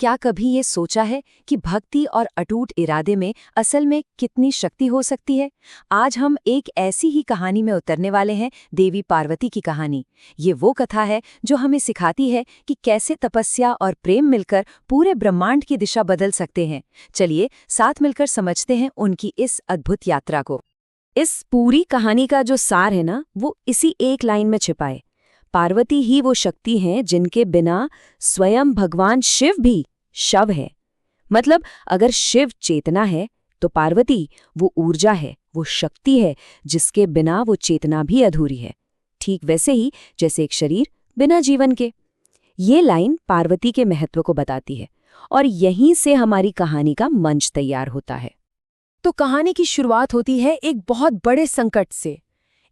क्या कभी ये सोचा है कि भक्ति और अटूट इरादे में असल में कितनी शक्ति हो सकती है? आज हम एक ऐसी ही कहानी में उतरने वाले हैं, देवी पार्वती की कहानी। ये वो कथा है जो हमें सिखाती है कि कैसे तपस्या और प्रेम मिलकर पूरे ब्रह्मांड की दिशा बदल सकते हैं। चलिए साथ मिलकर समझते हैं उनकी इस अद्भुत यात्रा को। इस पूरी कहानी का जो सार है ना, वो इसी एक लाइन में छिपा है। पार्वती ही वो शक्ति हैं जिनके बिना स्वयं भगवान शिव भी शव है। मतलब अगर शिव चेतना है तो पार्वती वो ऊर्जा है, वो शक्ति है जिसके बिना वो चेतना भी अधूरी है। ठीक वैसे ही जैसे एक शरीर बिना जीवन के। ये लाइन पार्वती के महत्व को बताती है और यहीं से हमारी कहानी का मंच तैयार होता है। तो कहानी की शुरुआत होती है एक बहुत बड़े संकट से,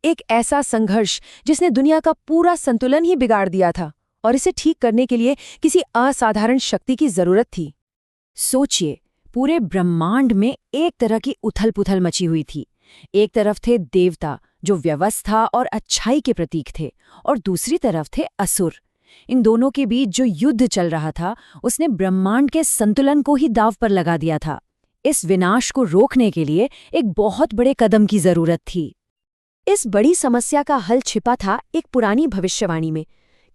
एक ऐसा संघर्ष जिसने दुनिया का पूरा संतुलन ही बिगाड़ दिया था और इसे ठीक करने के लिए किसी असाधारण शक्ति की जरूरत थी। सोचिए, पूरे ब्रह्मांड में एक तरह की उथल-पुथल मची हुई थी। एक तरफ थे देवता जो व्यवस्था और अच्छाई के प्रतीक थे, और दूसरी तरफ थे असुर। इन दोनों के बीच जो युद्ध चल रहा था उसने ब्रह्मांड के संतुलन को ही दांव पर लगा दिया था। इस विनाश को रोकने के लिए एक बहुत बड़े कदम की जरूरत थी। इस बड़ी समस्या का हल छिपा था एक पुरानी भविष्यवाणी में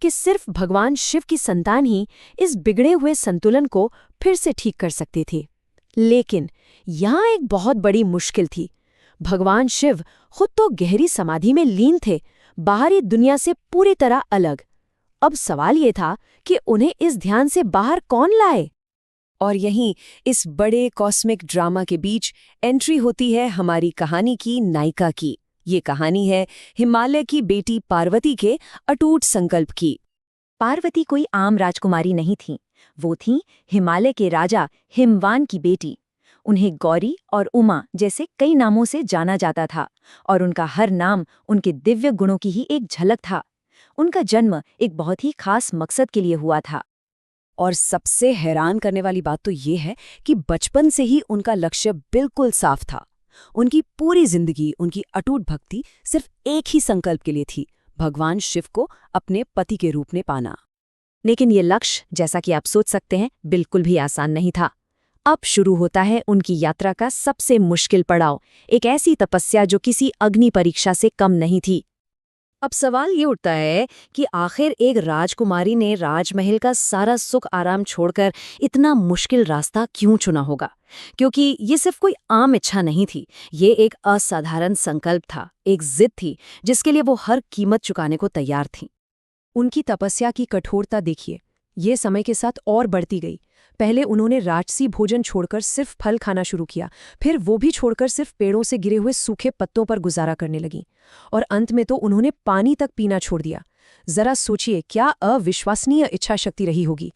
कि सिर्फ भगवान शिव की संतान ही इस बिगड़े हुए संतुलन को फिर से ठीक कर सकते थे। लेकिन यहाँ एक बहुत बड़ी मुश्किल थी। भगवान शिव खुद तो गहरी समाधि में लीन थे, बाहरी दुनिया से पूरी तरह अलग। अब सवाल ये था कि उन्हें इस ध्यान से बाहर कौन लाए? और यहीं इस बड़े कॉस्मिक ड्रामा के बीच एंट्री होती है हमारी कहानी की नायिका की। ये कहानी है हिमालय की बेटी पार्वती के अटूट संकल्प की। पार्वती कोई आम राजकुमारी नहीं थी, वो थी हिमालय के राजा हिमवान की बेटी। उन्हें गौरी और उमा जैसे कई नामों से जाना जाता था, और उनका हर नाम उनके दिव्य गुणों की ही एक झलक था। उनका जन्म एक बहुत ही खास मकसद के लिए हुआ था। और सबसे हैरान करने वाली बात तो ये है कि बचपन से ही उनका लक्ष्य बिल्कुल साफ था। उनकी पूरी जिंदगी, उनकी अटूट भक्ति सिर्फ एक ही संकल्प के लिए थी, भगवान शिव को अपने पति के रूप में पाना। लेकिन ये लक्ष्य, जैसा कि आप सोच सकते हैं, बिल्कुल भी आसान नहीं था। अब शुरू होता है उनकी यात्रा का सबसे मुश्किल पड़ाव, एक ऐसी तपस्या जो किसी अग्नि परीक्षा से कम नहीं थी। अब सवाल ये उठता है कि आखिर एक राजकुमारी ने राजमहल का सारा सुख आराम छोड़कर इतना मुश्किल रास्ता क्यों चुना होगा? क्योंकि ये सिर्फ कोई आम इच्छा नहीं थी, ये एक असाधारण संकल्प था, एक जिद थी जिसके लिए वो हर कीमत चुकाने को तैयार थी। उनकी तपस्या की कठोरता देखिए, ये समय के साथ और बढ़ती गई। पहले उन्होंने राजसी भोजन छोड़कर सिर्फ फल खाना शुरू किया, फिर वो भी छोड़कर सिर्फ पेड़ों से गिरे हुए सूखे पत्तों पर गुजारा करने लगीं, और अंत में तो उन्होंने पानी तक पीना छोड़ दिया। जरा सोचिए, क्या अविश्वसनीय इच्छा शक्ति रही होगी।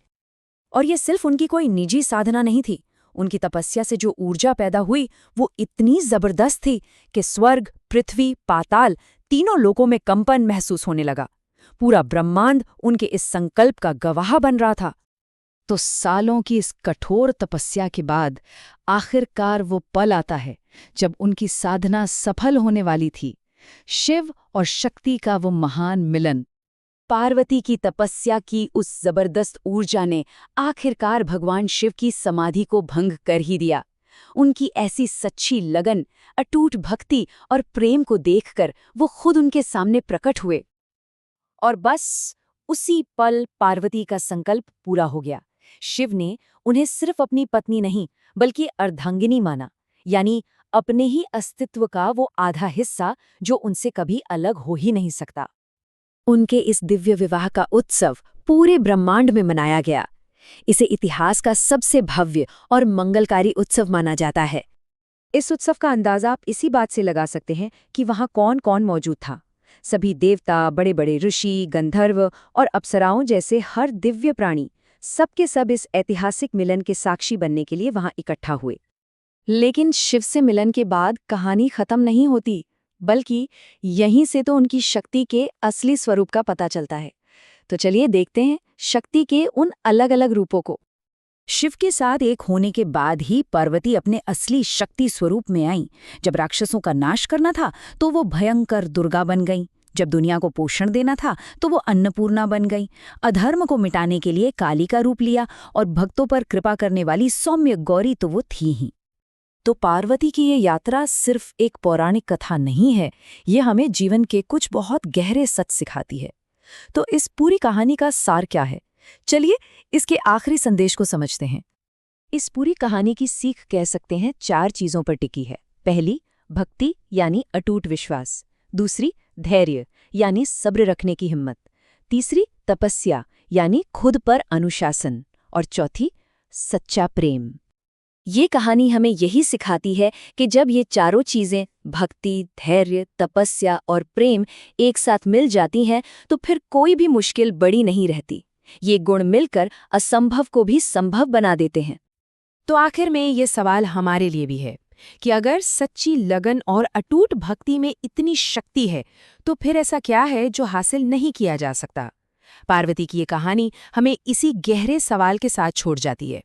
और ये सिर्फ उनकी कोई निजी साधना नहीं थी। उनकी तपस्या से जो ऊर्जा पैदा हुई वो इतनी जबरदस्त थी कि स्वर्ग, पृथ्वी, पाताल तीनों लोकों में कंपन महसूस होने लगा। पूरा ब्रह्मांड उनके इस संकल्प का गवाह बन रहा था। तो सालों की इस कठोर तपस्या के बाद आखिरकार वो पल आता है जब उनकी साधना सफल होने वाली थी। शिव और शक्ति का वो महान मिलन। पार्वती की तपस्या की उस जबरदस्त ऊर्जा ने आखिरकार भगवान शिव की समाधि को भंग कर ही दिया। उनकी ऐसी सच्ची लगन, अटूट भक्ति और प्रेम को देखकर वो खुद उनके सामने प्रकट हुए। और बस उसी पल पार्वती का संकल्प पूरा हो गया। शिव ने उन्हें सिर्फ अपनी पत्नी नहीं बल्कि अर्धांगिनी माना, यानी अपने ही अस्तित्व का वो आधा हिस्सा जो उनसे कभी अलग हो ही नहीं सकता। उनके इस दिव्य विवाह का उत्सव पूरे ब्रह्मांड में मनाया गया। इसे इतिहास का सबसे भव्य और मंगलकारी उत्सव माना जाता है। इस उत्सव का अंदाजा आप इसी बात से लगा सकते हैं कि वहाँ कौन कौन मौजूद था। सभी देवता, बड़े बड़े ऋषि, गंधर्व और अप्सराओं जैसे हर दिव्य प्राणी, सबके सब इस ऐतिहासिक मिलन के साक्षी बनने के लिए वहां इकट्ठा हुए। लेकिन शिव से मिलन के बाद कहानी खत्म नहीं होती, बल्कि यहीं से तो उनकी शक्ति के असली स्वरूप का पता चलता है। तो चलिए देखते हैं शक्ति के उन अलग अलग रूपों को। शिव के साथ एक होने के बाद ही पार्वती अपने असली शक्ति स्वरूप में आई। जब राक्षसों का नाश करना था तो वो भयंकर दुर्गा बन गईं, जब दुनिया को पोषण देना था तो वो अन्नपूर्णा बन गई, अधर्म को मिटाने के लिए काली का रूप लिया, और भक्तों पर कृपा करने वाली सौम्य गौरी तो वो थी ही। तो पार्वती की ये यात्रा सिर्फ एक पौराणिक कथा नहीं है, ये हमें जीवन के कुछ बहुत गहरे सच सिखाती है। तो इस पूरी कहानी का सार क्या है? चलिए इसके आखिरी संदेश को समझते हैं। इस पूरी कहानी की सीख कह सकते हैं 4 चीजों पर टिकी है। पहली, भक्ति यानी अटूट विश्वास। दूसरी, धैर्य यानी सब्र रखने की हिम्मत। तीसरी, तपस्या यानी खुद पर अनुशासन। और चौथी, सच्चा प्रेम। ये कहानी हमें यही सिखाती है कि जब ये चारों चीजें भक्ति, धैर्य, तपस्या और प्रेम एक साथ मिल जाती हैं तो फिर कोई भी मुश्किल बड़ी नहीं रहती। ये गुण मिलकर असंभव को भी संभव बना देते हैं। तो आखिर में ये सवाल हमारे लिए भी है कि अगर सच्ची लगन और अटूट भक्ति में इतनी शक्ति है तो फिर ऐसा क्या है जो हासिल नहीं किया जा सकता? पार्वती की ये कहानी हमें इसी गहरे सवाल के साथ छोड़ जाती है।